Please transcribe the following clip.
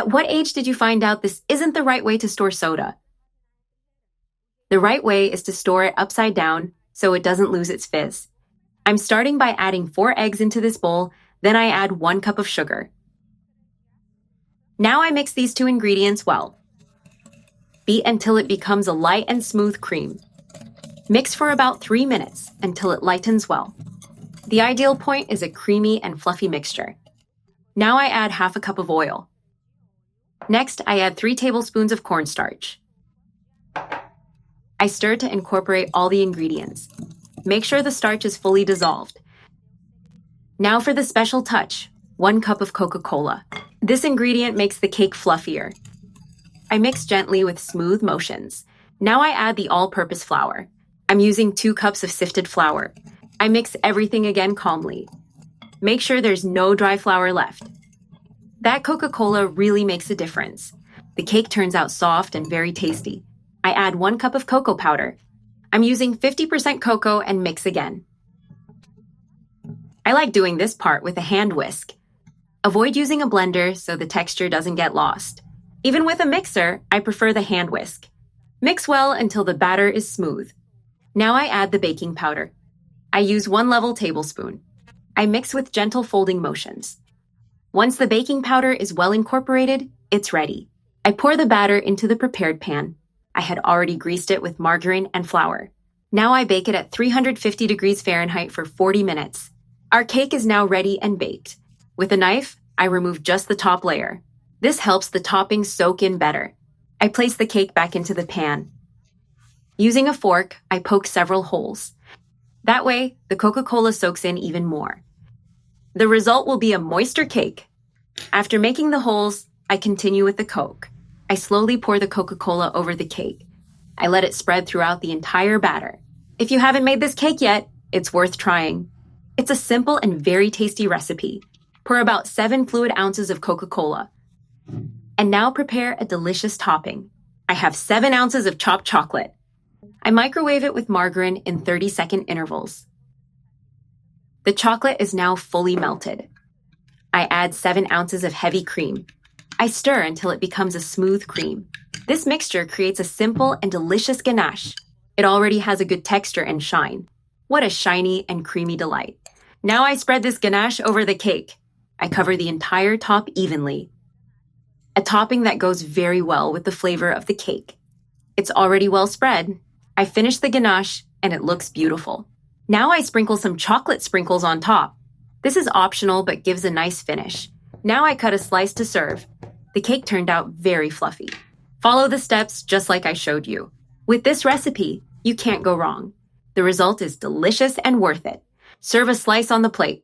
At what age did you find out this isn't the right way to store soda? The right way is to store it upside down so it doesn't lose its fizz. I'm starting by adding 4 eggs into this bowl, then I add 1 cup of sugar. Now I mix these 2 ingredients well. Beat until it becomes a light and smooth cream. Mix for about 3 minutes until it lightens well. The ideal point is a creamy and fluffy mixture. Now I add half a cup of oil. Next, I add 3 tablespoons of cornstarch. I stir to incorporate all the ingredients. Make sure the starch is fully dissolved. Now for the special touch, 1 cup of Coca-Cola. This ingredient makes the cake fluffier. I mix gently with smooth motions. Now I add the all-purpose flour. I'm using 2 cups of sifted flour. I mix everything again calmly. Make sure there's no dry flour left. That Coca-Cola really makes a difference. The cake turns out soft and very tasty. I add 1 cup of cocoa powder. I'm using 50% cocoa and mix again. I like doing this part with a hand whisk. Avoid using a blender so the texture doesn't get lost. Even with a mixer, I prefer the hand whisk. Mix well until the batter is smooth. Now I add the baking powder. I use 1 level tablespoon. I mix with gentle folding motions. Once the baking powder is well incorporated, it's ready. I pour the batter into the prepared pan. I had already greased it with margarine and flour. Now I bake it at 350 degrees Fahrenheit for 40 minutes. Our cake is now ready and baked. With a knife, I remove just the top layer. This helps the topping soak in better. I place the cake back into the pan. Using a fork, I poke several holes. That way, the Coca-Cola soaks in even more. The result will be a moister cake. After making the holes, I continue with the Coke. I slowly pour the Coca-Cola over the cake. I let it spread throughout the entire batter. If you haven't made this cake yet, it's worth trying. It's a simple and very tasty recipe. Pour about 7 fluid ounces of Coca-Cola. And now prepare a delicious topping. I have 7 ounces of chopped chocolate. I microwave it with margarine in 30-second intervals. The chocolate is now fully melted. I add 7 ounces of heavy cream. I stir until it becomes a smooth cream. This mixture creates a simple and delicious ganache. It already has a good texture and shine. What a shiny and creamy delight. Now I spread this ganache over the cake. I cover the entire top evenly. A topping that goes very well with the flavor of the cake. It's already well spread. I finish the ganache and it looks beautiful. Now I sprinkle some chocolate sprinkles on top. This is optional but gives a nice finish. Now I cut a slice to serve. The cake turned out very fluffy. Follow the steps just like I showed you. With this recipe, you can't go wrong. The result is delicious and worth it. Serve a slice on the plate.